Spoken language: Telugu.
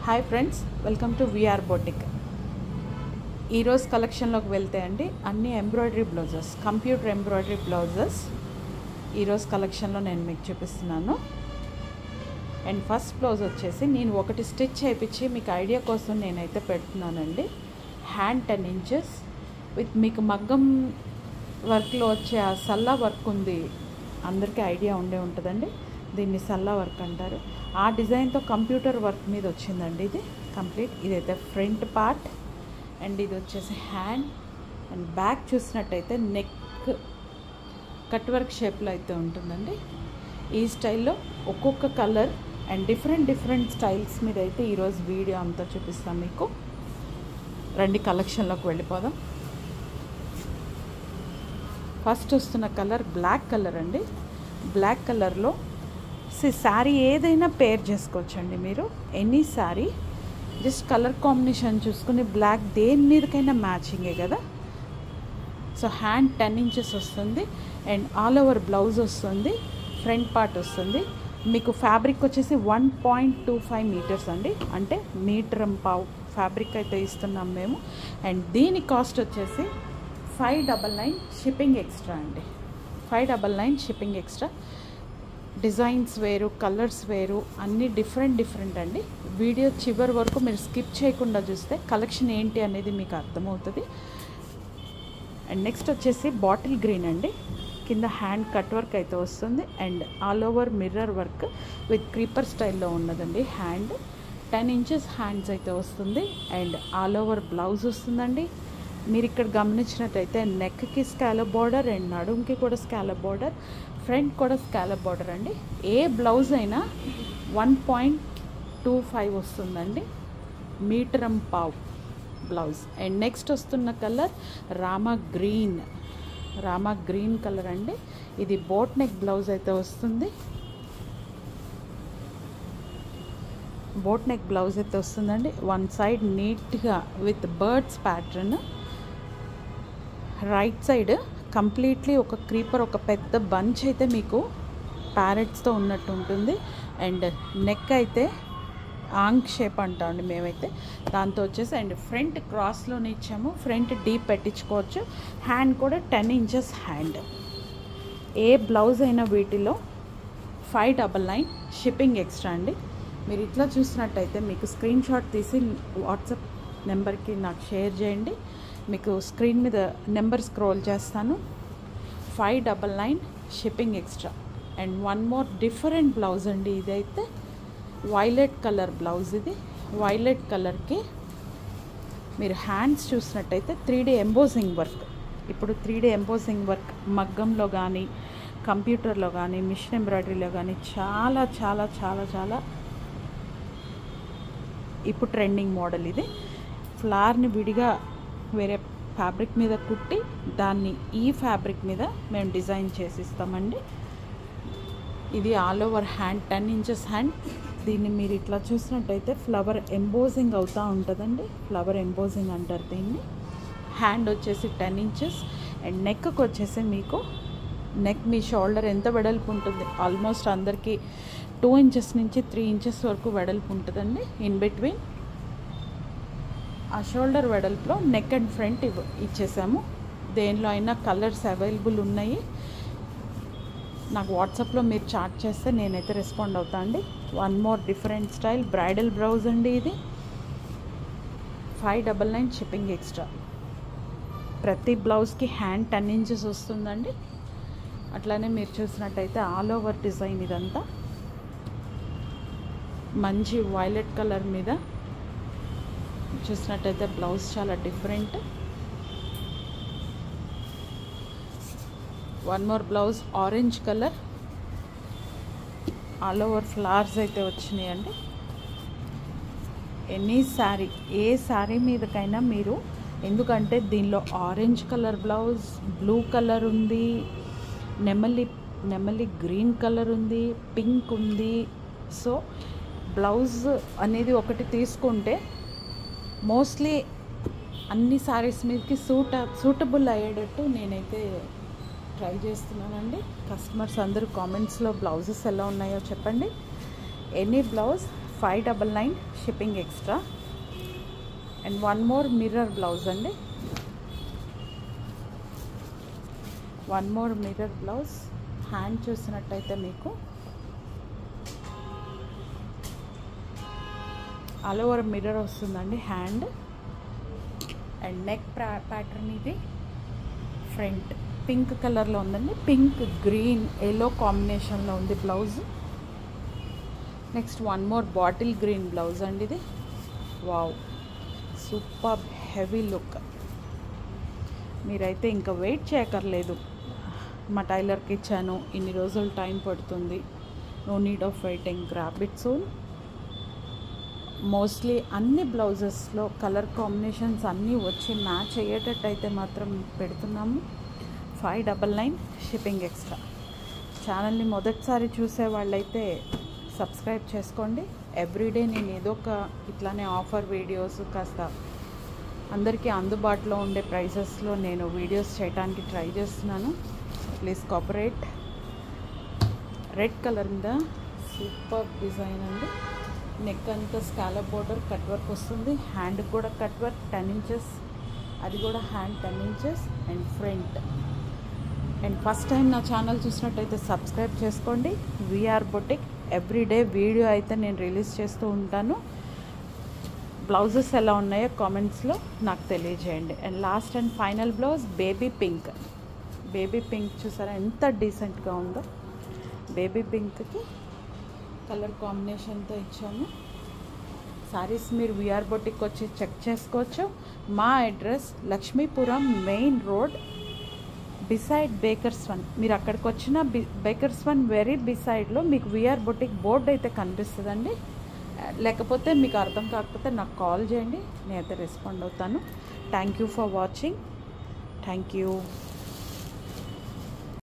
Hi friends, welcome to VR boutique. ఈరోజు కలెక్షన్లోకి వెళ్తే అండి అన్ని embroidery blouses, computer embroidery blouses ఈరోజు కలెక్షన్లో నేను మీకు చూపిస్తున్నాను. అండ్ ఫస్ట్ బ్లౌజ్ వచ్చేసి నేను ఒకటి స్టిచ్ చేయించి మీకు ఐడియా కోసం నేనైతే పెడుతున్నానండి. హ్యాండ్ 10 ఇంచెస్ విత్ మీకు మగ్గం వర్క్లో వచ్చే ఆ సల్లా వర్క్ ఉంది, అందరికీ ఐడియా ఉండే ఉంటుందండి. దీన్ని సల్లా వర్క్ అంటారు. ఆ డిజైన్తో కంప్యూటర్ వర్క్ మీద వచ్చిందండి ఇది కంప్లీట్. ఇదైతే ఫ్రంట్ పార్ట్ అండ్ ఇది వచ్చేసి హ్యాండ్ అండ్ బ్యాక్ చూసినట్టయితే నెక్ కట్ వర్క్ షేప్లో అయితే ఉంటుందండి. ఈ స్టైల్లో ఒక్కొక్క కలర్ అండ్ డిఫరెంట్ స్టైల్స్ మీద అయితే ఈరోజు వీడియో అంతా చూపిస్తాను మీకు. రండి కలెక్షన్లోకి వెళ్ళిపోదాం. ఫస్ట్ వస్తున్న కలర్ బ్లాక్ కలర్ అండి. బ్లాక్ కలర్లో శారీ ఏదైనా పేర్ చేసుకోవచ్చండి మీరు, any sari. Just colour combination చూసుకుని బ్లాక్ దేని మీదకైనా మ్యాచింగే కదా. సో హ్యాండ్ 10 ఇంచెస్ వస్తుంది అండ్ ఆల్ ఓవర్ బ్లౌజ్ వస్తుంది, ఫ్రంట్ పార్ట్ వస్తుంది. మీకు ఫ్యాబ్రిక్ వచ్చేసి 1.25 మీటర్స్ అండి, అంటే మీటర్ పావు ఫ్యాబ్రిక్ అయితే ఇస్తున్నాం మేము. అండ్ దీని కాస్ట్ వచ్చేసి 599 షిప్పింగ్ ఎక్స్ట్రా అండి. 599 షిప్పింగ్ ఎక్స్ట్రా. డిజైన్స్ వేరు, కలర్స్ వేరు, అన్నీ డిఫరెంట్ అండి. వీడియో చివరి వరకు మీరు స్కిప్ చేయకుండా చూస్తే కలెక్షన్ ఏంటి అనేది మీకు అర్థమవుతుంది. అండ్ నెక్స్ట్ వచ్చేసి బాటిల్ గ్రీన్ అండి. కింద హ్యాండ్ కట్ వర్క్ అయితే వస్తుంది and all over mirror work with creeper స్టైల్లో ఉన్నదండి. హ్యాండ్ 10 ఇంచెస్ హ్యాండ్స్ అయితే వస్తుంది అండ్ ఆల్ ఓవర్ బ్లౌజ్ వస్తుందండి. మీరు ఇక్కడ గమనించినట్టయితే నెక్కి స్కాలప్ బార్డర్ అండ్ నడుంకి కూడా స్కాలప్ బార్డర్, ఫ్రంట్ కూడా స్కాలప్ బార్డర్ అండి. ఏ బ్లౌజ్ అయినా 1.25 వస్తుందండి, మీటరం పావ్ బ్లౌజ్. అండ్ నెక్స్ట్ వస్తున్న కలర్ రామా గ్రీన్ కలర్ అండి. ఇది బోట్ నెక్ బ్లౌజ్ అయితే వస్తుంది. బోట్ నెక్ బ్లౌజ్ అయితే వస్తుందండి. వన్ సైడ్ నీట్గా with birds pattern, right side completely ఒక క్రీపర్, ఒక పెద్ద బంచ్ అయితే మీకు ప్యారెట్స్తో ఉన్నట్టు ఉంటుంది. అండ్ నెక్ అయితే ఆంక్ షేప్ అంటామండి మేమైతే, దాంతో వచ్చేసి. అండ్ ఫ్రంట్ క్రాస్లోనే ఇచ్చాము, ఫ్రంట్ డీప్ పెట్టించుకోవచ్చు. హ్యాండ్ కూడా 10 ఇంచెస్ హ్యాండ్. ఏ బ్లౌజ్ అయినా వీటిలో 599 షిప్పింగ్ ఎక్స్ట్రా అండి. మీరు ఇట్లా చూసినట్టయితే మీకు స్క్రీన్ షాట్ తీసి వాట్సాప్ నెంబర్కి నాకు షేర్ చేయండి. మీకు స్క్రీన్ మీద నెంబర్ స్క్రోల్ చేస్తాను. 599 shipping extra. And one more different blouse అండి. ఇదైతే వైలెట్ కలర్ బ్లౌజ్. ఇది వైలెట్ కలర్కి మీరు హ్యాండ్స్ చూసినట్టయితే 3D ఎంబోజింగ్ వర్క్. ఇప్పుడు 3D ఎంబోజింగ్ వర్క్ మగ్గంలో కానీ, కంప్యూటర్లో కానీ, మిషన్ ఎంబ్రాయిడరీలో కానీ చాలా చాలా చాలా చాలా ఇప్పుడు ట్రెండింగ్ మోడల్ ఇది. ఫ్లవర్ని విడిగా వేరే ఫ్యాబ్రిక్ మీద కుట్టి దాన్ని ఈ ఫ్యాబ్రిక్ మీద మేము డిజైన్ చేసి ఇస్తామండి. ఇది all over hand 10 inches hand. దీన్ని మీరు ఇట్లా చూసినట్టయితే ఫ్లవర్ ఎంబోజింగ్ అవుతూ ఉంటుందండి. ఫ్లవర్ ఎంబోజింగ్ అంటారు దీన్ని. హ్యాండ్ వచ్చేసి 10 ఇంచెస్ అండ్ నెక్కి వచ్చేసి మీకు నెక్ మీ షోల్డర్ ఎంత వెడల్పు ఉంటుంది, ఆల్మోస్ట్ అందరికీ 2 ఇంచెస్ నుంచి 3 ఇంచెస్ వరకు వెడల్పు ఉంటుందండి. ఇన్ బిట్వీన్ ఆ షోల్డర్ వెడల్పులో నెక్ అండ్ ఫ్రంట్ ఇచ్చేసాము. దేనిలో అయినా కలర్స్ అవైలబుల్ ఉన్నాయి. నాకు వాట్సాప్లో మీరు చాట్ చేస్తే నేనైతే రెస్పాండ్ అవుతా అండి. One more different style bridal blouse అండి. ఇది 599 షిప్పింగ్ ఎక్స్ట్రా. ప్రతి బ్లౌజ్కి హ్యాండ్ 10 ఇంచెస్ వస్తుందండి. అట్లానే మీరు చూసినట్టయితే ఆల్ ఓవర్ డిజైన్ ఇదంతా మంచి వైలెట్ కలర్ మీద చూసినట్టయితే బ్లౌజ్ చాలా different. One more blouse orange colour, all over flowers అయితే వచ్చినాయండి. ఎనీ శారీ, ఏ శారీ మీదకైనా మీరు, ఎందుకంటే దీనిలో orange colour blouse, blue colour ఉంది, నెమలి గ్రీన్ కలర్ ఉంది, పింక్ ఉంది. సో బ్లౌజ్ అనేది ఒకటి తీసుకుంటే మోస్ట్లీ అన్ని శారీస్ మీదకి సూటబుల్ అయ్యేటట్టు నేనైతే ట్రై చేస్తున్నానండి. కస్టమర్స్ అందరూ కామెంట్స్లో బ్లౌజెస్ ఎలా ఉన్నాయో చెప్పండి. Any blouse 599 shipping extra. And one more mirror blouse అండి, one more mirror blouse. Hand చూసినట్టయితే మీకు ఆల్ ఓవర్ మిర్రర్ వస్తుందండి హ్యాండ్. అండ్ నెక్ ప్యాటర్న్ ఇది. ఫ్రంట్ పింక్ కలర్లో ఉందండి, పింక్ గ్రీన్ ఎల్లో కాంబినేషన్లో ఉంది blouse. Next one more bottle green blouse అండి ఇది. Wow, super heavy look. మీరైతే ఇంకా వెయిట్ చేయక్కర్లేదు, మా టైలర్కి ఇచ్చాను, ఇన్ని రోజులు టైం పడుతుంది, no need of waiting, grab it soon. Mostly అన్ని బ్లౌజెస్లో కలర్ కాంబినేషన్స్ అన్నీ వచ్చి మ్యాచ్ అయ్యేటట్టయితే మాత్రం పెడుతున్నాము. 599 షిప్పింగ్ ఎక్స్ట్రా. ఛానల్ని మొదటిసారి చూసే వాళ్ళైతే సబ్స్క్రైబ్ చేసుకోండి. ఎవ్రీడే నేను ఏదో ఒక ఇట్లానే ఆఫర్ వీడియోస్ కాస్త అందరికీ అందుబాటులో ఉండే ప్రైసెస్లో నేను వీడియోస్ చేయడానికి ట్రై చేస్తున్నాను. Please cooperate. రెడ్ కలర్ మీద సూపర్ డిజైన్ అండి. నెక్ అంతా స్కాలప్ బోర్డర్ కట్ వర్క్ వస్తుంది, హ్యాండ్ కూడా కట్ వర్క్ 10 ఇంచెస్, అది కూడా hand 10 inches. And front. And first time నా ఛానల్ చూసినట్టయితే సబ్స్క్రైబ్ చేసుకోండి. వీఆర్ బొటిక్ ఎవ్రీడే వీడియో అయితే నేను రిలీజ్ చేస్తూ ఉంటాను. బ్లౌజెస్ ఎలా ఉన్నాయో కామెంట్స్లో నాకు తెలియజేయండి. And last and final blouse baby pink. Baby pink చూసారా ఎంత డీసెంట్గా ఉందో. బేబీ పింక్కి కలర్ కాంబినేషన్తో ఇచ్చాము. సారీస్ మీరు వీఆర్ బొటిక్ వచ్చి చెక్ చేసుకోవచ్చు. మా address Lakshmipuram main road beside bakers one. మీరు అక్కడికి వచ్చిన బేకర్స్ వన్ వెరీ బిసైడ్లో మీకు వీఆర్ బొటిక్ బోర్డు అయితే కనిపిస్తుందండి. లేకపోతే మీకు అర్థం కాకపోతే నాకు కాల్ చేయండి, నేనైతే రెస్పాండ్ అవుతాను. Thank you for watching. Thank you.